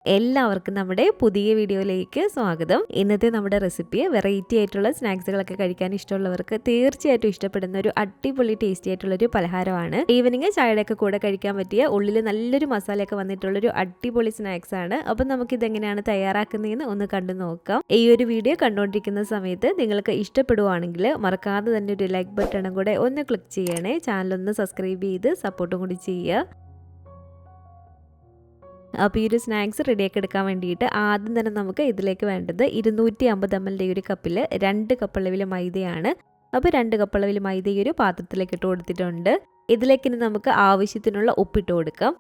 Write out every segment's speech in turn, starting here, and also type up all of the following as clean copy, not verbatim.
എല്ലാവർക്കും നമ്മുടെ പുതിയ വീഡിയോയിലേക്ക് സ്വാഗതം. ഇന്നത്തെ നമ്മുടെ റെസിപ്പി വെറൈറ്റി ആയിട്ടുള്ള സ്നാക്സുകളൊക്കെ കഴിക്കാൻ ഇഷ്ടമുള്ളവർക്ക് തീർച്ചയായിട്ടും ഇഷ്ടപ്പെടുന്ന ഒരു അടിപൊളി ടേസ്റ്റി ആയിട്ടുള്ള ഒരു പലഹാരമാണ്. ഈവനിങ് ചായയുടെയൊക്കെ കൂടെ കഴിക്കാൻ പറ്റിയ ഉള്ളിൽ നല്ലൊരു മസാലയൊക്കെ വന്നിട്ടുള്ളൊരു അടിപൊളി സ്നാക്സ് ആണ്. അപ്പം നമുക്ക് ഇതെങ്ങനെയാണ് തയ്യാറാക്കുന്നതെന്ന് ഒന്ന് കണ്ടു നോക്കാം. ഈ ഒരു വീഡിയോ കണ്ടുകൊണ്ടിരിക്കുന്ന സമയത്ത് നിങ്ങൾക്ക് ഇഷ്ടപ്പെടുവാണെങ്കിൽ മറക്കാതെ തന്നെ ഒരു ലൈക്ക് ബട്ടണും കൂടെ ഒന്ന് ക്ലിക്ക് ചെയ്യണേ. ചാനലൊന്ന് സബ്സ്ക്രൈബ് ചെയ്ത് സപ്പോർട്ടും കൂടി ചെയ്യുക. അപ്പോൾ ഈ ഒരു സ്നാക്സ് റെഡിയാക്കി എടുക്കാൻ വേണ്ടിയിട്ട് ആദ്യം തന്നെ നമുക്ക് ഇതിലേക്ക് വേണ്ടത് 250 ml ഒരു കപ്പിൽ 2 കപ്പ് അളവിൽ മൈദയാണ്. അപ്പോൾ 2 കപ്പ് അളവിൽ മൈദ ഈ ഒരു പാത്രത്തിലേക്ക് ഇട്ട് കൊടുത്തിട്ടുണ്ട്. ഇതിലേക്ക് നമുക്ക് ആവശ്യത്തിനുള്ള ഉപ്പിട്ട് കൊടുക്കാം.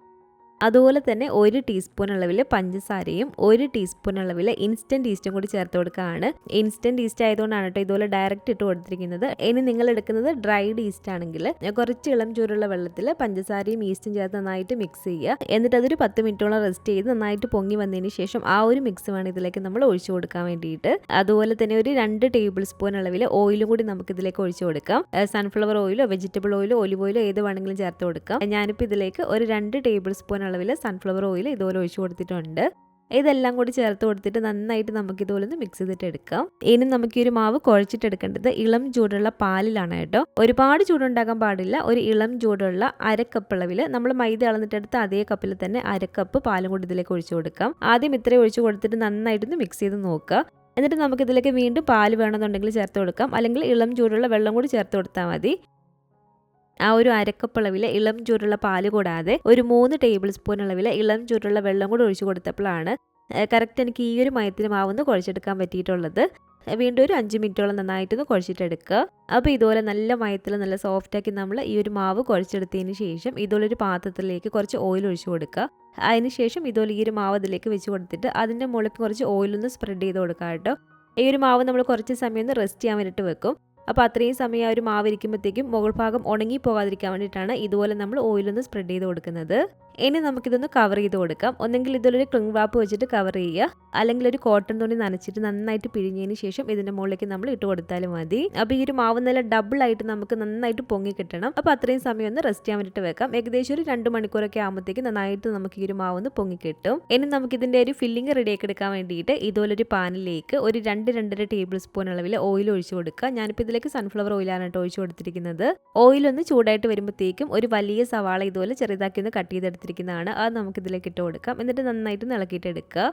അതുപോലെ തന്നെ 1 ടീസ്പൂൺ അളവിൽ പഞ്ചസാരയും 1 ടീസ്പൂൺ അളവിൽ ഇൻസ്റ്റൻറ്റ് ഈസ്റ്റും കൂടി ചേർത്ത് കൊടുക്കുകയാണ്. ഇൻസ്റ്റൻറ്റ് ഈസ്റ്റ് ആയതുകൊണ്ടാണ് കേട്ടോ ഇതുപോലെ ഡയറക്റ്റ് ഇട്ട് കൊടുത്തിരിക്കുന്നത്. ഇനി നിങ്ങൾ എടുക്കുന്നത് ഡ്രൈഡ് ഈസ്റ്റ് ആണെങ്കിൽ കുറച്ച് ഇളം ചൂടുള്ള വെള്ളത്തിൽ പഞ്ചസാരയും ഈസ്റ്റും ചേർത്ത് നന്നായിട്ട് മിക്സ് ചെയ്യുക. എന്നിട്ട് അതൊരു 10 മിനിറ്റോളം റെസ്റ്റ് ചെയ്ത് നന്നായിട്ട് പൊങ്ങി വന്നതിന് ശേഷം ആ ഒരു മിക്സ് വേണം ഇതിലേക്ക് നമ്മൾ ഒഴിച്ചു കൊടുക്കാൻ വേണ്ടിയിട്ട്. അതുപോലെ തന്നെ ഒരു 2 ടേബിൾ സ്പൂൺ അളവിൽ ഓയിലും കൂടി നമുക്ക് ഇതിലേക്ക് ഒഴിച്ചു കൊടുക്കാം. സൺഫ്ലവർ ഓയിലോ വെജിറ്റബിൾ ഓയിലോ ഒലിവ് ഓയിലോ ഏത് വേണമെങ്കിലും ചേർത്ത് കൊടുക്കാം. ഞാനിപ്പോൾ ഇതിലേക്ക് ഒരു 2 ടേബിൾ സ്പൂൺ അളവിൽ സൺഫ്ലവർ ഓയിൽ ഇതുപോലെ ഒഴിച്ചു കൊടുത്തിട്ടുണ്ട്. ഇതെല്ലാം കൂടി ചേർത്ത് കൊടുത്തിട്ട് നന്നായിട്ട് നമുക്ക് ഇതുപോലെ ഒന്ന് മിക്സ് ചെയ്തിട്ട് എടുക്കാം. ഇനി നമുക്ക് ഈ ഒരു മാവ് കുഴച്ചിട്ടെടുക്കേണ്ടത് ഇളം ചൂടുള്ള പാലിലാണ് കേട്ടോ. ഒരുപാട് ചൂടുണ്ടാക്കാൻ പാടില്ല. ഒരു ഇളം ചൂടുള്ള 1/2 കപ്പ് അളവിൽ നമ്മൾ മൈദ അളന്നിട്ടെടുത്ത് അതേ കപ്പിൽ തന്നെ 1/2 കപ്പ് പാലും കൂടി ഇതിലേക്ക് ഒഴിച്ചു കൊടുക്കാം. ആദ്യം ഇത്രയും ഒഴിച്ചു കൊടുത്തിട്ട് നന്നായിട്ടൊന്ന് മിക്സ് ചെയ്ത് നോക്കുക. എന്നിട്ട് നമുക്ക് ഇതിലേക്ക് വീണ്ടും പാല് വേണമെന്നുണ്ടെങ്കിൽ ചേർത്ത് കൊടുക്കാം. അല്ലെങ്കിൽ ഇളം ചൂടുള്ള വെള്ളം കൂടി ചേർത്ത് കൊടുത്താൽ മതി. ആ ഒരു 1/2 കപ്പ് അളവിൽ ഇളം ചൂടുള്ള പാല് കൂടാതെ ഒരു 3 ടേബിൾ സ്പൂൺ അളവിൽ ഇളം ചൂടുള്ള വെള്ളം കൂടി ഒഴിച്ചു കൊടുത്തപ്പോഴാണ് കറക്റ്റ് എനിക്ക് ഈ ഒരു മയത്തിന് മാവൊന്ന് കുഴച്ചെടുക്കാൻ പറ്റിയിട്ടുള്ളത്. വീണ്ടും ഒരു 5 മിനിറ്റോളം നന്നായിട്ടൊന്ന് കുഴച്ചിട്ടെടുക്കുക. അപ്പോൾ ഇതുപോലെ നല്ല മയത്തിൽ നല്ല സോഫ്റ്റാക്കി നമ്മൾ ഈ ഒരു മാവ് കുഴച്ചെടുത്തതിന് ശേഷം ഇതുപോലൊരു പാത്രത്തിലേക്ക് കുറച്ച് ഓയിൽ ഒഴിച്ചു കൊടുക്കുക. അതിനുശേഷം ഇതുപോലെ ഈ ഒരു മാവ് അതിലേക്ക് വെച്ച് കൊടുത്തിട്ട് അതിൻ്റെ മുകളിൽ കുറച്ച് ഓയിലൊന്ന് സ്പ്രെഡ് ചെയ്ത് കൊടുക്കുക കേട്ടോ. ഈ ഒരു മാവ് നമ്മൾ കുറച്ച് സമയം ഒന്ന് റെസ്റ്റ് ചെയ്യാൻ വേണ്ടിയിട്ട് വെക്കും. അപ്പോൾ അത്രയും സമയം ആ ഒരു മാവ് ഇരിക്കുമ്പോഴത്തേക്കും മുകൾ ഭാഗം ഉണങ്ങി പോകാതിരിക്കാൻ വേണ്ടിയിട്ടാണ് ഇതുപോലെ നമ്മൾ ഓയിലൊന്ന് സ്പ്രെഡ് ചെയ്ത് കൊടുക്കുന്നത്. ഇനി നമുക്കിതൊന്ന് കവർ ചെയ്ത് കൊടുക്കാം. ഒന്നെങ്കിൽ ഇതിലൊരു ക്ലിംഗ് റാപ്പ് വെച്ചിട്ട് കവർ ചെയ്യുക, അല്ലെങ്കിൽ ഒരു കോട്ടൺ തുണി നനച്ചിട്ട് നന്നായിട്ട് പിഴിഞ്ഞതിന് ശേഷം ഇതിൻ്റെ മുകളിലേക്ക് നമ്മൾ ഇട്ട് കൊടുത്താലും മതി. അപ്പോൾ ഈ ഒരു മാവ് നല്ല ഡബിൾ ആയിട്ട് നമുക്ക് നന്നായിട്ട് പൊങ്ങി കിട്ടണം. അപ്പോൾ അത്രയും സമയം ഒന്ന് റെസ്റ്റ് ചെയ്യാൻ വേണ്ടിയിട്ട് വെക്കാം. ഏകദേശം ഒരു 2 മണിക്കൂറൊക്കെ ആകുമ്പോഴത്തേക്ക് നന്നായിട്ട് നമുക്ക് ഈ ഒരു മാവ് ഒന്ന് പൊങ്ങി കിട്ടും. ഇനി നമുക്ക് ഇതിൻ്റെ ഒരു ഫില്ലിംഗ് റെഡിയാക്കി എടുക്കാൻ വേണ്ടിയിട്ട് ഇതുപോലൊരു പാനിലേക്ക് ഒരു 2-2.5 ടേബിൾ സ്പൂൺ അളവിൽ ഓയിൽ ഒഴിച്ചു കൊടുക്കുക. ഞാനിപ്പോൾ ഇതിലേക്ക് സൺഫ്ലവർ ഓയിലാണ് കേട്ടോ ഒഴിച്ചു കൊടുത്തിരിക്കുന്നത്. ഓയിലൊന്ന് ചൂടായിട്ട് വരുമ്പോഴത്തേക്കും ഒരു വലിയ സവാള ഇതുപോലെ ചെറുതാക്കി ഒന്ന് കട്ട് ചെയ്തെടുത്തിരിക്കുന്നതാണ്. അത് നമുക്ക് ഇതിലേക്ക് ഇട്ട് കൊടുക്കാം. എന്നിട്ട് നന്നായിട്ട് ഇളക്കിയിട്ട് എടുക്കുക.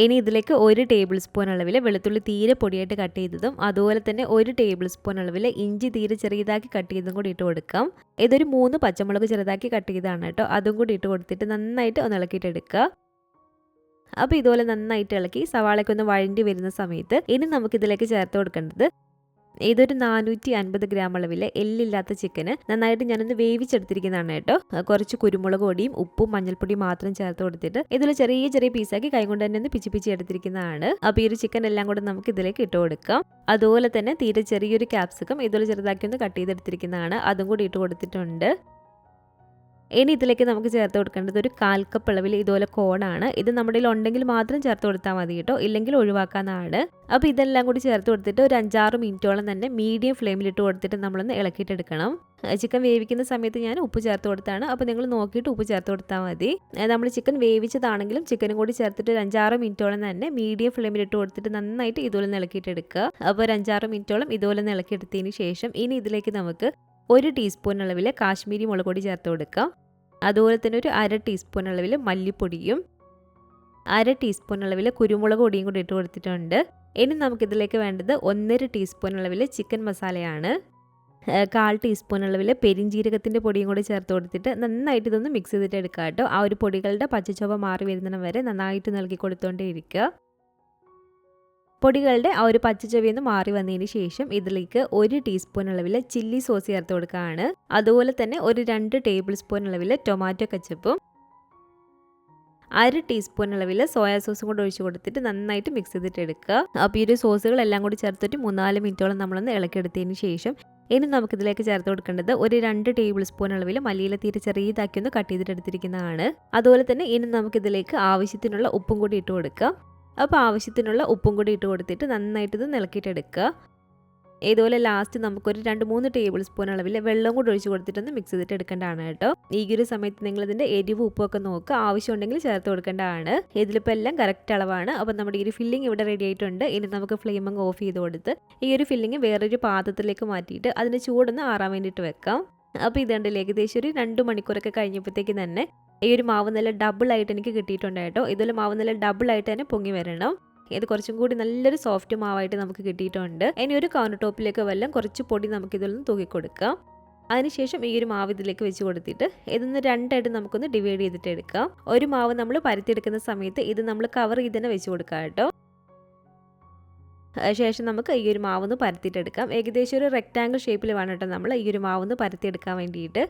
ഇനി ഇതിലേക്ക് 1 ടേബിൾ സ്പൂൺ അളവിൽ വെളുത്തുള്ളി തീരെ പൊടിയായിട്ട് കട്ട് ചെയ്തതും അതുപോലെ തന്നെ 1 ടേബിൾ സ്പൂൺ അളവിൽ ഇഞ്ചി തീരെ ചെറിയതാക്കി കട്ട് ചെയ്തതും കൂടി ഇട്ട് കൊടുക്കാം. ഇതൊരു 3 പച്ചമുളക് ചെറുതാക്കി കട്ട് ചെയ്തതാണ് കേട്ടോ. അതും കൂടി ഇട്ട് കൊടുത്തിട്ട് നന്നായിട്ട് ഒന്ന് ഇളക്കിയിട്ട് എടുക്കുക. അപ്പോൾ ഇതുപോലെ നന്നായിട്ട് ഇളക്കി സവാളയ്ക്ക് ഒന്ന് വഴണ്ടി വരുന്ന സമയത്ത് ഇനി നമുക്കിതിലേക്ക് ചേർത്ത് കൊടുക്കേണ്ടത് ഇതൊരു 450 ഗ്രാം അളവിൽ എല്ലില്ലാത്ത ചിക്കന് നന്നായിട്ട് ഞാനൊന്ന് വേവിച്ചെടുത്തിരിക്കുന്നതാണ് കേട്ടോ. കുറച്ച് കുരുമുളക് പൊടിയും ഉപ്പും മഞ്ഞൾപ്പൊടിയും മാത്രം ചേർത്ത് കൊടുത്തിട്ട് ഇതിൽ ചെറിയ ചെറിയ പീസാക്കി കൈകൊണ്ട് തന്നെ ഒന്ന് പിച്ചി എടുത്തിരിക്കുന്നതാണ്. അപ്പോൾ ഈ ഒരു ചിക്കൻ എല്ലാം കൂടെ നമുക്ക് ഇതിലേക്ക് ഇട്ട് കൊടുക്കാം. അതുപോലെ തന്നെ തീരെ ചെറിയൊരു ക്യാപ്സിക്കം ഇതുപോലെ ചെറുതാക്കി ഒന്ന് കട്ട് ചെയ്തെടുത്തിരിക്കുന്നതാണ്. അതും കൂടി ഇട്ട് കൊടുത്തിട്ടുണ്ട്. ഇനി ഇതിലേക്ക് നമുക്ക് ചേർത്ത് കൊടുക്കേണ്ടത് ഒരു 1/4 കപ്പ് അളവിൽ ഇതുപോലെ കോണാണ്. ഇത് നമ്മുടെ കയ്യിൽ ഉണ്ടെങ്കിൽ മാത്രം ചേർത്ത് കൊടുത്താൽ മതി കേട്ടോ, ഇല്ലെങ്കിൽ ഒഴിവാക്കാനാണ്. അപ്പോൾ ഇതെല്ലാം കൂടി ചേർത്ത് കൊടുത്തിട്ട് ഒരു 5-6 മിനിറ്റോളം തന്നെ മീഡിയം ഫ്ലെയിമിൽ ഇട്ട് കൊടുത്തിട്ട് നമ്മളൊന്ന് ഇളക്കിയിട്ടെടുക്കണം. ചിക്കൻ വേവിക്കുന്ന സമയത്ത് ഞാൻ ഉപ്പ് ചേർത്ത് കൊടുത്താണ്. അപ്പോൾ നിങ്ങൾ നോക്കിയിട്ട് ഉപ്പ് ചേർത്ത് കൊടുത്താൽ മതി. നമ്മൾ ചിക്കൻ വേവിച്ചതാണെങ്കിലും ചിക്കനും കൂടി ചേർത്തിട്ട് ഒരു 5-6 മിനിറ്റോളം തന്നെ മീഡിയം ഫ്ലെയിമിൽ ഇട്ട് കൊടുത്തിട്ട് നന്നായിട്ട് ഇതുപോലെ ഇളക്കിയിട്ടെടുക്കുക. അപ്പോൾ ഒരു 5-6 മിനിറ്റോളം ഇതുപോലെ ഇളക്കിയെടുത്തതിന് ശേഷം ഇനി ഇതിലേക്ക് നമുക്ക് 1 ടീസ്പൂൺ അളവിൽ കാശ്മീരി മുളക് പൊടി ചേർത്ത് കൊടുക്കാം. അതുപോലെ തന്നെ ഒരു 1/2 ടീസ്പൂൺ അളവിൽ മല്ലിപ്പൊടിയും 1/2 ടീസ്പൂൺ അളവിൽ കുരുമുളക് പൊടിയും കൂടി ഇട്ട് കൊടുത്തിട്ടുണ്ട്. ഇനി നമുക്കിതിലേക്ക് വേണ്ടത് 1.5 ടീസ്പൂൺ അളവിൽ ചിക്കൻ മസാലയാണ്. 1/4 ടീസ്പൂൺ അളവിൽ പെരിഞ്ജീരകത്തിൻ്റെ പൊടിയും കൂടി ചേർത്ത് കൊടുത്തിട്ട് നന്നായിട്ട് ഇതൊന്ന് മിക്സ് ചെയ്തിട്ട് എടുക്കുക കേട്ടോ. ആ ഒരു പൊടികളുടെ പച്ചച്ചുവ മാറി വരുന്നിടം വരെ നന്നായിട്ട് നൽകി കൊടുത്തുകൊണ്ടേ ഇരിക്കുക. പൊടികളുടെ ആ ഒരു പച്ചച്ചൊവയൊന്ന് മാറി വന്നതിന് ശേഷം ഇതിലേക്ക് 1 ടീസ്പൂൺ അളവിൽ ചില്ലി സോസ് ചേർത്ത് കൊടുക്കുകയാണ്. അതുപോലെ തന്നെ ഒരു 2 ടേബിൾ സ്പൂൺ അളവിൽ ടൊമാറ്റോ കച്ചപ്പും 1/2 ടീസ്പൂൺ അളവിൽ സോയാ സോസും കൂടെ ഒഴിച്ച് കൊടുത്തിട്ട് നന്നായിട്ട് മിക്സ് ചെയ്തിട്ട് എടുക്കുക. അപ്പോൾ ഈ ഒരു സോസുകളെല്ലാം കൂടി ചേർത്തിട്ട് 3-4 മിനിറ്റോളം നമ്മളൊന്ന് ഇളക്കിയെടുത്തതിന് ശേഷം ഇനി നമുക്കിതിലേക്ക് ചേർത്ത് കൊടുക്കേണ്ടത് ഒരു 2 ടേബിൾ സ്പൂൺ അളവിൽ മല്ലിയില തീരെ ചെറിയതാക്കി ഒന്ന് കട്ട് ചെയ്തിട്ട് എടുത്തിരിക്കുന്നതാണ്. അതുപോലെ തന്നെ ഇനി നമുക്കിതിലേക്ക് ആവശ്യത്തിനുള്ള ഉപ്പും കൂടി ഇട്ട് കൊടുക്കാം. അപ്പോൾ ആവശ്യത്തിനുള്ള ഉപ്പും കൂടി ഇട്ട് കൊടുത്തിട്ട് നന്നായിട്ട് ഇത് ഇളക്കിയിട്ടെടുക്കുക. ഇതുപോലെ ലാസ്റ്റ് നമുക്കൊരു 2-3 ടേബിൾ സ്പൂൺ അളവിൽ വെള്ളം കൂടി ഒഴിച്ച് കൊടുത്തിട്ടൊന്ന് മിക്സ് ചെയ്തിട്ട് എടുക്കേണ്ടതാണ് കേട്ടോ. ഈ ഒരു സമയത്ത് നിങ്ങളിതിൻ്റെ എരിവ് ഉപ്പൊക്കെ നോക്കുക, ആവശ്യമുണ്ടെങ്കിൽ ചേർത്ത് കൊടുക്കേണ്ടതാണ്. ഇതിലിപ്പോൾ എല്ലാം കറക്റ്റ് അളവാണ്. അപ്പോൾ നമ്മുടെ ഈ ഒരു ഫില്ലിംഗ് ഇവിടെ റെഡി ആയിട്ടുണ്ട്. ഇനി നമുക്ക് ഫ്ലെയിം അങ്ങ് ഓഫ് ചെയ്ത് കൊടുത്ത് ഈ ഒരു ഫില്ലിംഗ് വേറൊരു പാത്രത്തിലേക്ക് മാറ്റിയിട്ട് അതിൻ്റെ ചൂടൊന്ന് ആറാൻ വേണ്ടിയിട്ട് വെക്കാം. അപ്പോൾ ഇതുണ്ടല്ലോ ഏകദേശം ഒരു 2 മണിക്കൂറൊക്കെ കഴിഞ്ഞപ്പോഴത്തേക്ക് തന്നെ ഈ ഒരു മാവ് നല്ല ഡബിളായിട്ട് എനിക്ക് കിട്ടിയിട്ടുണ്ട് കേട്ടോ. ഇതുപോലെ മാവ് നല്ല ഡബിളായിട്ട് തന്നെ പൊങ്ങി വരണം. ഇത് കുറച്ചും കൂടി നല്ലൊരു സോഫ്റ്റ് മാവായിട്ട് നമുക്ക് കിട്ടിയിട്ടുണ്ട്. ഇനി ഒരു കൗണ്ടർ ടോപ്പിലേക്ക് വല്ലതും കുറച്ച് പൊടി നമുക്ക് ഇതിൽ നിന്ന് തൂക്കി കൊടുക്കാം. അതിനുശേഷം ഈ ഒരു മാവ് ഇതിലേക്ക് വെച്ച് കൊടുത്തിട്ട് ഇതൊന്ന് രണ്ടായിട്ട് നമുക്കൊന്ന് ഡിവൈഡ് ചെയ്തിട്ട് എടുക്കാം. ഒരു മാവ് നമ്മൾ പരത്തിയെടുക്കുന്ന സമയത്ത് ഇത് നമ്മൾ കവർ ചെയ്ത് തന്നെ വെച്ച് കൊടുക്കാം കേട്ടോ. ശേഷം നമുക്ക് ഈ ഒരു മാവൊന്ന് പരത്തിയിട്ടെടുക്കാം. ഏകദേശം ഒരു റെക്റ്റാങ്കിൾ ഷേപ്പിൽ വേണം കേട്ടോ നമ്മൾ ഈ ഒരു മാവൊന്ന് പരത്തിയെടുക്കാൻ വേണ്ടിയിട്ട്.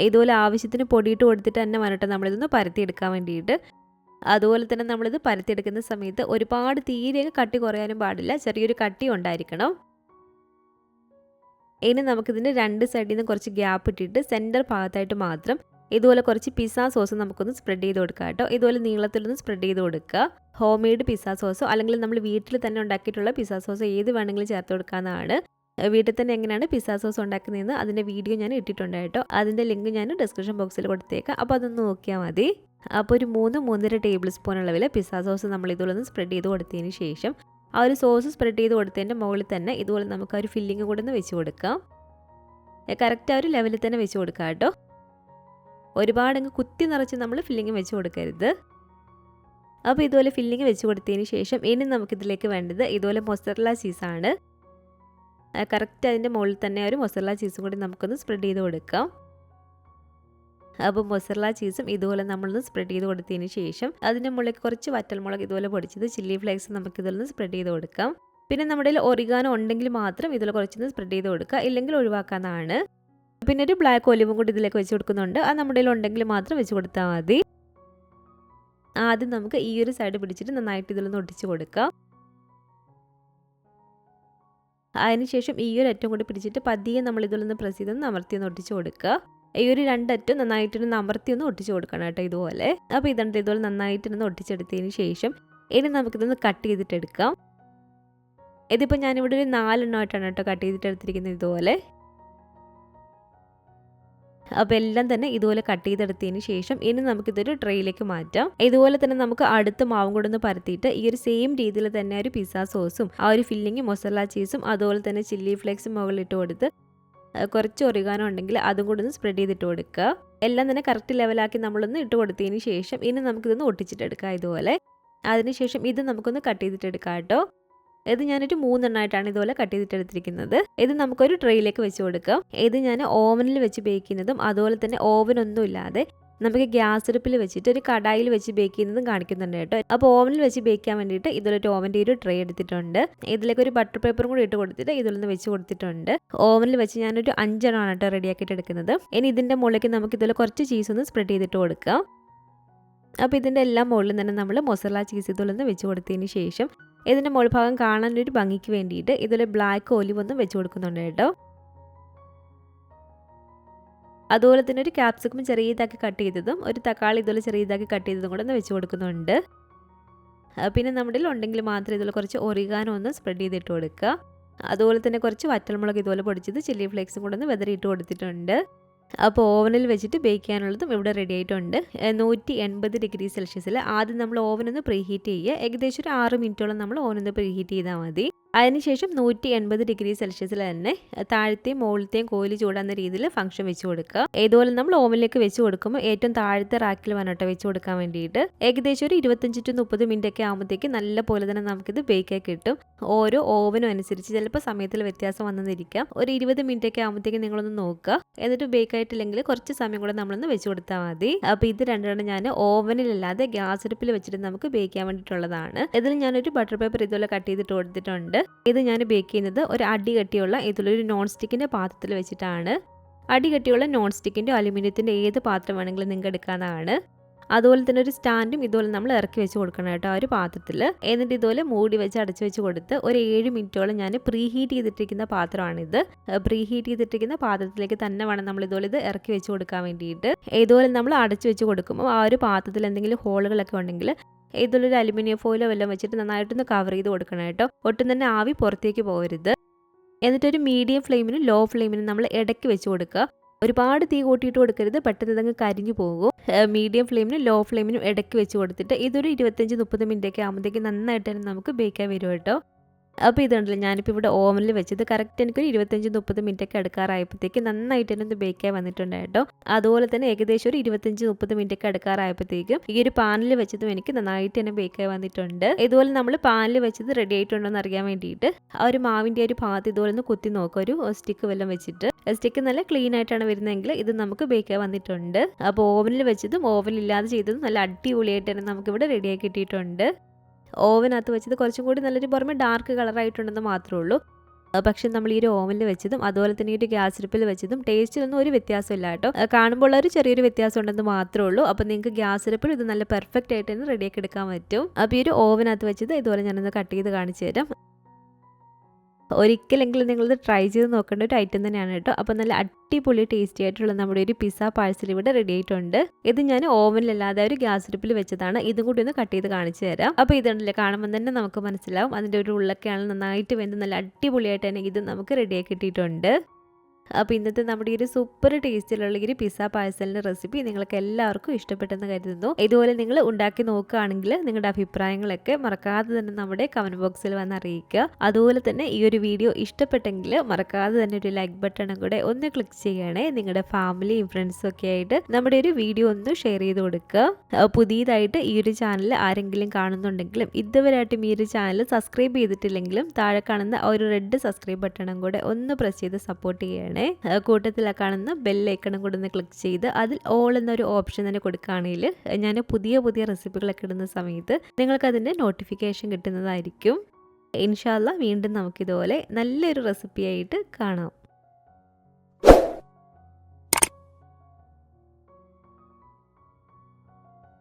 ഇതുപോലെ ആവശ്യത്തിന് പൊടിയിട്ട് കൊടുത്തിട്ട് തന്നെ വേണം കേട്ടോ നമ്മളിതൊന്ന് പരത്തിയെടുക്കാൻ വേണ്ടിയിട്ട്. അതുപോലെ തന്നെ നമ്മളിത് പരത്തിയെടുക്കുന്ന സമയത്ത് ഒരുപാട് തീരെ കട്ടി കുറയാനും പാടില്ല, ചെറിയൊരു കട്ടി ഉണ്ടായിരിക്കണം. ഇനി നമുക്കിതിൻ്റെ 2 സൈഡിൽ നിന്ന് കുറച്ച് ഗ്യാപ്പ് ഇട്ടിട്ട് സെൻറ്റർ ഭാഗത്തായിട്ട് മാത്രം ഇതുപോലെ കുറച്ച് പിസ്സ സോസ് നമുക്കൊന്ന് സ്പ്രെഡ് ചെയ്ത് കൊടുക്കാം കേട്ടോ. ഇതുപോലെ നീളത്തിലൊന്ന് സ്പ്രെഡ് ചെയ്ത് കൊടുക്കുക. ഹോം മെയ്ഡ് പിസ്സ സോസോ അല്ലെങ്കിൽ നമ്മൾ വീട്ടിൽ തന്നെ ഉണ്ടാക്കിയിട്ടുള്ള പിസ്സ സോസോ ഏത് വേണമെങ്കിലും ചേർത്ത് കൊടുക്കാവുന്നതാണ്. വീട്ടിൽ തന്നെ എങ്ങനെയാണ് പിസ്സ സോസ് ഉണ്ടാക്കുന്നതെന്ന് അതിൻ്റെ വീഡിയോ ഞാൻ ഇട്ടിട്ടുണ്ട് കേട്ടോ. അതിൻ്റെ ലിങ്ക് ഞാൻ ഡിസ്ക്രിപ്ഷൻ ബോക്സിൽ കൊടുത്തേക്കാം. അപ്പോൾ അതൊന്ന് നോക്കിയാൽ മതി. അപ്പോൾ ഒരു 3-3.5 ടേബിൾ സ്പൂൺ അളവിൽ പിസ്സ സോസ് നമ്മൾ ഇതുപോലെ ഒന്ന് സ്പ്രെഡ് ചെയ്ത് കൊടുത്തതിന് ശേഷം ആ ഒരു സോസ് സ്പ്രെഡ് ചെയ്ത് കൊടുത്തതിൻ്റെ മുകളിൽ തന്നെ ഇതുപോലെ നമുക്ക് ആ ഒരു ഫില്ലിങ് കൂടെ ഒന്ന് വെച്ച് കൊടുക്കാം. കറക്റ്റ് ആ ഒരു ലെവലിൽ തന്നെ വെച്ച് കൊടുക്കാം കേട്ടോ. ഒരുപാടങ്ങ് കുത്തി നിറച്ച് നമ്മൾ ഫില്ലിങ് വെച്ച് കൊടുക്കരുത്. അപ്പോൾ ഇതുപോലെ ഫില്ലിങ് വെച്ച് കൊടുത്തതിന് ശേഷം ഇനി നമുക്കിതിലേക്ക് വേണ്ടത് ഇതുപോലെ മൊസറല്ല ചീസാണ്. കറക്റ്റ് അതിൻ്റെ മുകളിൽ തന്നെ ഒരു മൊസറല്ല ചീസും കൂടി നമുക്കൊന്ന് സ്പ്രെഡ് ചെയ്ത് കൊടുക്കാം. അപ്പോൾ മൊസറല്ല ചീസും ഇതുപോലെ നമ്മളൊന്ന് സ്പ്രെഡ് ചെയ്ത് കൊടുത്തതിന് ശേഷം അതിൻ്റെ മുകളിൽ കുറച്ച് വറ്റൽമുളക് ഇതുപോലെ പൊടിച്ചത് ചില്ലി ഫ്ലേക്സ് നമുക്കിതിലൊന്ന് സ്പ്രെഡ് ചെയ്ത് കൊടുക്കാം. പിന്നെ നമ്മുടെ കയ്യിൽ ഒറിഗാനോ ഉണ്ടെങ്കിൽ മാത്രം ഇതിൽ കുറച്ചൊന്ന് സ്പ്രെഡ് ചെയ്ത് കൊടുക്കുക, ഇല്ലെങ്കിൽ ഒഴിവാക്കാവുന്നതാണ്. പിന്നെ ഒരു ബ്ലാക്ക് ഒലിവും കൂടി ഇതിലേക്ക് വെച്ച് കൊടുക്കുന്നുണ്ട്. അത് നമ്മുടെ കയ്യിൽ ഉണ്ടെങ്കിൽ മാത്രം വെച്ച് കൊടുത്താൽ മതി. ആദ്യം നമുക്ക് ഈ ഒരു സൈഡ് പിടിച്ചിട്ട് നന്നായിട്ട് ഇതിലൊന്ന് ഒട്ടിച്ച് കൊടുക്കാം. അതിനുശേഷം ഈ ഒരു അറ്റം കൂടി പിടിച്ചിട്ട് പതിയെ നമ്മൾ ഇതിലൊന്ന് പ്രസ് ചെയ്തൊന്ന് അമർത്തിയൊന്ന് ഒട്ടിച്ച് കൊടുക്കുക. ഈ ഒരു 2 അറ്റം നന്നായിട്ടൊന്ന് അമർത്തിയൊന്ന് ഒട്ടിച്ച് കൊടുക്കണം കേട്ടോ ഇതുപോലെ. അപ്പോൾ ഇതുണ്ട് ഇതുപോലെ നന്നായിട്ടൊന്ന് ഒട്ടിച്ചെടുത്തതിന് ശേഷം ഇനി നമുക്കിതൊന്ന് കട്ട് ചെയ്തിട്ടെടുക്കാം. ഇതിപ്പോൾ ഞാനിവിടെ ഒരു 4 എണ്ണമായിട്ടാണ് കേട്ടോ കട്ട് ചെയ്തിട്ടെടുത്തിരിക്കുന്നത് ഇതുപോലെ. അപ്പോൾ എല്ലാം തന്നെ ഇതുപോലെ കട്ട് ചെയ്തെടുത്തതിന് ശേഷം ഇനി നമുക്കിതൊരു ട്രേയിലേക്ക് മാറ്റാം. ഇതുപോലെ തന്നെ നമുക്ക് അടുത്ത മാവും കൂടെ ഒന്ന് പരത്തിയിട്ട് ഈ ഒരു സെയിം രീതിയിൽ തന്നെ ഒരു പിസ്സ സോസും ആ ഒരു ഫില്ലിങ് മൊസറല്ല ചീസും അതുപോലെ തന്നെ ചില്ലി ഫ്ലേക്സും മുകളിലിട്ട് കൊടുത്ത് കുറച്ച് ഒറിഗാനോ ഉണ്ടെങ്കിൽ അതും കൂടെ ഒന്ന് സ്പ്രെഡ് ചെയ്തിട്ട് കൊടുക്കുക. എല്ലാം തന്നെ കറക്റ്റ് ലെവലാക്കി നമ്മളൊന്ന് ഇട്ട് കൊടുത്തതിന് ശേഷം ഇനി നമുക്കിതൊന്ന് ഒട്ടിച്ചിട്ടെടുക്കാം ഇതുപോലെ. അതിനുശേഷം ഇത് നമുക്കൊന്ന് കട്ട് ചെയ്തിട്ടെടുക്കാം കേട്ടോ. ഇത് ഞാനൊരു 3 എണ്ണമായിട്ടാണ് ഇതുപോലെ കട്ട് ചെയ്തിട്ടെടുത്തിരിക്കുന്നത്. ഇത് നമുക്കൊരു ട്രേയിലേക്ക് വെച്ച് കൊടുക്കാം. ഇത് ഞാൻ ഓവനിൽ വെച്ച് ബേക്ക് ചെയ്യുന്നതും അതുപോലെ തന്നെ ഓവനൊന്നും ഇല്ലാതെ നമുക്ക് ഗ്യാസ് അടുപ്പിൽ വെച്ചിട്ട് ഒരു കടായിൽ വെച്ച് ബേക്ക് ചെയ്യുന്നതും കാണിക്കുന്നുണ്ട് കേട്ടോ. അപ്പോൾ ഓവനിൽ വെച്ച് ബേക്ക് ചെയ്യാൻ വേണ്ടിയിട്ട് ഇതിലൊരു ഓവൻ്റെ ഒരു ട്രേ എടുത്തിട്ടുണ്ട്. ഇതിലേക്ക് ഒരു ബട്ടർ പേപ്പറും കൂടി ഇട്ട് കൊടുത്തിട്ട് ഇതിലൊന്ന് വെച്ച് കൊടുത്തിട്ടുണ്ട്. ഓവനിൽ വെച്ച് ഞാനൊരു 5 എണ്ണമാണ് കേട്ടോ റെഡിയാക്കിയിട്ട് എടുക്കുന്നത്. ഇനി ഇതിൻ്റെ മുകളിലേക്ക് നമുക്ക് ഇതിൽ കുറച്ച് ചീസ് ഒന്ന് സ്പ്രെഡ് ചെയ്തിട്ട് കൊടുക്കാം. അപ്പോൾ ഇതിൻ്റെ എല്ലാം മുകളിലും തന്നെ നമ്മൾ മൊസറല്ല ചീസ് ഇതിലൊന്ന് വെച്ച് കൊടുത്തതിന് ശേഷം ഇതിൻ്റെ മുകൾ ഭാഗം കാണാനൊരു ഭംഗിക്ക് വേണ്ടിയിട്ട് ഇതിൽ ബ്ലാക്ക് ഒലിവ് ഒന്നും വെച്ച് കൊടുക്കുന്നുണ്ട് കേട്ടോ. അതുപോലെ തന്നെ ഒരു ക്യാപ്സിക്കം ചെറിയതാക്കി കട്ട് ചെയ്തതും ഒരു തക്കാളി ഇതുപോലെ ചെറിയതാക്കി കട്ട് ചെയ്തതും കൂടെ ഒന്ന് വെച്ച് കൊടുക്കുന്നുണ്ട്. പിന്നെ നമ്മുടെ ഉണ്ടെങ്കിൽ മാത്രം ഇതുപോലെ കുറച്ച് ഒറിഗാനോ ഒന്ന് സ്പ്രെഡ് ചെയ്തിട്ട് കൊടുക്കുക. അതുപോലെ തന്നെ കുറച്ച് വറ്റൽമുളക് ഇതുപോലെ പൊടിച്ചത് ചില്ലി ഫ്ലേക്സും കൂടെ ഒന്ന് വെതറിയിട്ട് കൊടുത്തിട്ടുണ്ട്. അപ്പോൾ ഓവനിൽ വെച്ചിട്ട് ബേക്ക് ചെയ്യാനുള്ളതും ഇവിടെ റെഡി ആയിട്ടുണ്ട്. 180 ഡിഗ്രി സെൽഷ്യസിൽ ആദ്യം നമ്മൾ ഓവനൊന്ന് പ്രീഹീറ്റ് ചെയ്യുക. ഏകദേശം ഒരു 6 മിനിറ്റോളം നമ്മൾ ഓവനൊന്ന് പ്രീഹീറ്റ് ചെയ്താൽ മതി. അതിനുശേഷം 180 ഡിഗ്രി സെൽഷ്യസിൽ തന്നെ താഴത്തെയും മുകളിലത്തെയും കോയില് ചൂടാകുന്ന രീതിയിൽ ഫംഗ്ഷൻ വെച്ച് കൊടുക്കുക. ഇതുപോലെ നമ്മൾ ഓവനിലേക്ക് വെച്ച് കൊടുക്കുമ്പോൾ ഏറ്റവും താഴത്തെ റാക്കിൽ വന്നിട്ട് വെച്ച് കൊടുക്കാൻ വേണ്ടിയിട്ട് ഏകദേശം ഒരു 25 to 30 മിനിറ്റ് ഒക്കെ ആകുമ്പോഴത്തേക്ക് നല്ല പോലെ തന്നെ നമുക്കിത് ബേക്കായി കിട്ടും. ഓരോ ഓവനും അനുസരിച്ച് ചിലപ്പോൾ സമയത്തിൽ വ്യത്യാസം വന്നെന്നിരിക്കാം. ഒരു 20 മിനിറ്റ് ഒക്കെ ആകുമ്പോഴത്തേക്ക് നിങ്ങളൊന്ന് നോക്കുക. എന്നിട്ട് ബേക്കായിട്ടില്ലെങ്കിൽ കുറച്ച് സമയം കൂടെ നമ്മളൊന്ന് വെച്ച് കൊടുത്താൽ മതി. അപ്പോൾ ഇത് രണ്ടെണ്ണം ഞാൻ ഓവനിലല്ലാതെ ഗ്യാസ് അടുപ്പിൽ വെച്ചിട്ട് നമുക്ക് ബേക്ക് ചെയ്യാൻ വേണ്ടിയിട്ടുള്ളതാണ്. ഇതിൽ ഞാനൊരു ബട്ടർ പേപ്പർ ഇതുപോലെ കട്ട് ചെയ്തിട്ട് കൊടുത്തിട്ടുണ്ട്. ഇത് ഞാൻ ബേക്ക് ചെയ്യുന്നത് ഒരു അടി കട്ടിയുള്ള ഇതിലൊരു നോൺ സ്റ്റിക്കിൻ്റെ പാത്രത്തിൽ വെച്ചിട്ടാണ്. അടി കട്ടിയുള്ള നോൺ സ്റ്റിക്കിൻ്റെ അലുമിനിയത്തിൻ്റെ ഏത് പാത്രം വേണമെങ്കിലും നിങ്ങൾക്ക് എടുക്കാവുന്നതാണ്. അതുപോലെ തന്നെ ഒരു സ്റ്റാൻഡും ഇതുപോലെ നമ്മൾ ഇറക്കി വെച്ച് കൊടുക്കണം കേട്ടോ ആ ഒരു പാത്രത്തിൽ. എന്നിട്ട് ഇതുപോലെ മൂടി വെച്ച് അടച്ചു വെച്ച് കൊടുത്ത് ഒരു 7 മിനിറ്റോളം ഞാൻ പ്രീഹീറ്റ് ചെയ്തിട്ടിരിക്കുന്ന പാത്രമാണിത്. പ്രീഹീറ്റ് ചെയ്തിട്ടിരിക്കുന്ന പാത്രത്തിലേക്ക് തന്നെ വേണം നമ്മൾ ഇതുപോലെ ഇത് ഇറക്കി വെച്ച് കൊടുക്കാൻ വേണ്ടിയിട്ട്. ഇതുപോലെ നമ്മൾ അടച്ചു വെച്ച് കൊടുക്കുമ്പോൾ ആ ഒരു പാത്രത്തിൽ എന്തെങ്കിലും ഹോളുകളൊക്കെ ഉണ്ടെങ്കിൽ ഇതിലൊരു അലുമിനിയം ഫോയിലോ വല്ലതും വെച്ചിട്ട് നന്നായിട്ടൊന്ന് കവർ ചെയ്ത് കൊടുക്കണം കേട്ടോ. ഒട്ടും തന്നെ ആവി പുറത്തേക്ക് പോകരുത്. എന്നിട്ടൊരു മീഡിയം ഫ്ലെയിമിനും ലോ ഫ്ലെയിമിനും നമ്മൾ ഇടയ്ക്ക് വെച്ച് കൊടുക്കുക. ഒരുപാട് തീ കൂട്ടിയിട്ട് കൊടുക്കരുത്, പെട്ടെന്ന് ഇതങ്ങ് കരിഞ്ഞു പോകും. മീഡിയം ഫ്ലെയിമിനും ലോ ഫ്ലെയിമിനും ഇടയ്ക്ക് വെച്ച് കൊടുത്തിട്ട് ഇതൊരു 25-30 മിനിറ്റൊക്കെ ആകുമ്പോഴത്തേക്ക് നന്നായിട്ട് തന്നെ നമുക്ക് ബേക്കാൻ വരും കേട്ടോ. അപ്പോൾ ഇതുണ്ടല്ലോ, ഞാനിപ്പോൾ ഇവിടെ ഓവനിൽ വെച്ചത് കറക്റ്റ് എനിക്കൊരു 25-30 മിനിറ്റൊക്കെ എടുക്കാറായപ്പോഴത്തേക്ക് നന്നായിട്ട് തന്നെ ഒന്ന് ബേക്കായി വന്നിട്ടുണ്ട് കേട്ടോ. അതുപോലെ തന്നെ ഏകദേശം ഒരു 25-30 മിനിറ്റൊക്കെ എടുക്കാറായപ്പോഴത്തേക്കും ഈ ഒരു പാനിൽ വെച്ചതും എനിക്ക് നന്നായിട്ട് തന്നെ ബേക്കായി വന്നിട്ടുണ്ട്. ഇതുപോലെ നമ്മൾ പാനിൽ വെച്ചത് റെഡി ആയിട്ടുണ്ടോ എന്ന് അറിയാൻ വേണ്ടിയിട്ട് ആ ഒരു മാവിൻ്റെ ഒരു ഭാഗത്ത് ഇതുപോലെ ഒന്ന് കുത്തി നോക്കുക, ഒരു സ്റ്റിക്ക് വല്ലതും വെച്ചിട്ട്. സ്റ്റിക്ക് നല്ല ക്ലീൻ ആയിട്ടാണ് വരുന്നതെങ്കിൽ ഇത് നമുക്ക് ബേക്കായി വന്നിട്ടുണ്ട്. അപ്പോൾ ഓവനിൽ വെച്ചതും ഓവനിലില്ലാതെ ചെയ്തതും നല്ല അടിപൊളിയായിട്ട് തന്നെ നമുക്കിവിടെ റെഡിയാക്കി കിട്ടിയിട്ടുണ്ട്. ഓവനകത്ത് വെച്ചത് കുറച്ചും കൂടി നല്ലൊരു പുറമെ ഡാർക്ക് കളറായിട്ടുണ്ടെന്ന് മാത്രമേ ഉള്ളൂ. പക്ഷെ നമ്മൾ ഈ ഒരു ഓവനിൽ വെച്ചതും അതുപോലെ തന്നെ ഈ ഒരു ഗ്യാസ് അടുപ്പിൽ വെച്ചതും ടേസ്റ്റിലൊന്നും ഒരു വ്യത്യാസമില്ല കേട്ടോ. കാണുമ്പോൾ ഒരു ചെറിയൊരു വ്യത്യാസം ഉണ്ടെന്ന് മാത്രമേ ഉള്ളൂ. അപ്പോൾ നിങ്ങൾക്ക് ഗ്യാസ് അടുപ്പിൽ ഇത് നല്ല പെർഫെക്റ്റ് ആയിട്ട് തന്നെ റെഡിയാക്കി എടുക്കാൻ പറ്റും. അപ്പോൾ ഈ ഒരു ഓവനകത്ത് വെച്ചത് ഇതുപോലെ ഞാനൊന്ന് കട്ട് ചെയ്ത് കാണിച്ചു തരാം. ഒരിക്കലെങ്കിലും നിങ്ങളിത് ട്രൈ ചെയ്ത് നോക്കേണ്ട ഒരു ഐറ്റം തന്നെയാണ് കേട്ടോ. അപ്പോൾ നല്ല അടിപൊളി ടേസ്റ്റി ആയിട്ടുള്ള നമ്മുടെ ഒരു പിസ്സ പാഴ്സൽ ഇവിടെ റെഡി ആയിട്ടുണ്ട്. ഇത് ഞാൻ ഓവനിലല്ലാതെ ഒരു ഗ്യാസ് അടുപ്പിൽ വെച്ചതാണ്. ഇതും കൂടി ഒന്ന് കട്ട് ചെയ്ത് കാണിച്ചു തരാം. അപ്പോൾ ഇതുണ്ടല്ലേ, കാണുമ്പോൾ തന്നെ നമുക്ക് മനസ്സിലാവും അതിൻ്റെ ഒരു ഉള്ളൊക്കെയാണ് നന്നായിട്ട് വെന്ത് നല്ല അടിപൊളിയായിട്ട് തന്നെ ഇത് നമുക്ക് റെഡിയാക്കി കിട്ടിയിട്ടുണ്ട്. അപ്പോൾ ഇന്നത്തെ നമ്മുടെ ഈ ഒരു സൂപ്പർ ടേസ്റ്റിലുള്ള ഈ ഒരു പിസ്സ പാഴ്സലിൻ്റെ റെസിപ്പി നിങ്ങൾക്ക് എല്ലാവർക്കും ഇഷ്ടപ്പെട്ടെന്ന് കരുതുന്നു. ഇതുപോലെ നിങ്ങൾ ഉണ്ടാക്കി നോക്കുകയാണെങ്കിൽ നിങ്ങളുടെ അഭിപ്രായങ്ങളൊക്കെ മറക്കാതെ തന്നെ നമ്മുടെ കമൻറ്റ് ബോക്സിൽ വന്ന് അറിയിക്കുക. അതുപോലെ തന്നെ ഈ ഒരു വീഡിയോ ഇഷ്ടപ്പെട്ടെങ്കിൽ മറക്കാതെ തന്നെ ഒരു ലൈക്ക് ബട്ടണും കൂടെ ഒന്ന് ക്ലിക്ക് ചെയ്യണേ. നിങ്ങളുടെ ഫാമിലിയും ഫ്രണ്ട്സും ഒക്കെ ആയിട്ട് നമ്മുടെ ഒരു വീഡിയോ ഒന്ന് ഷെയർ ചെയ്ത് കൊടുക്കുക. പുതിയതായിട്ട് ഈ ഒരു ചാനൽ ആരെങ്കിലും കാണുന്നുണ്ടെങ്കിലും ഇതുവരെയായിട്ടും ഈ ഒരു ചാനൽ സബ്സ്ക്രൈബ് ചെയ്തിട്ടില്ലെങ്കിലും താഴെ കാണുന്ന ഒരു റെഡ് സബ്സ്ക്രൈബ് ബട്ടണും കൂടെ ഒന്ന് പ്രസ് ചെയ്ത് സപ്പോർട്ട് ചെയ്യണേ. കൂട്ടത്തിൽ കാണുന്ന ബെല്ലൈക്കണും കൂടെ ഒന്ന് ക്ലിക്ക് ചെയ്ത് അതിൽ ഓൾ എന്നൊരു ഓപ്ഷൻ തന്നെ കൊടുക്കുകയാണെങ്കിൽ ഞാൻ പുതിയ പുതിയ റെസിപ്പികളൊക്കെ ഇടുന്ന സമയത്ത് നിങ്ങൾക്ക് അതിൻ്റെ നോട്ടിഫിക്കേഷൻ കിട്ടുന്നതായിരിക്കും. ഇൻഷാ അല്ലാഹ് വീണ്ടും നമുക്കിതുപോലെ നല്ലൊരു റെസിപ്പിയായിട്ട് കാണാം.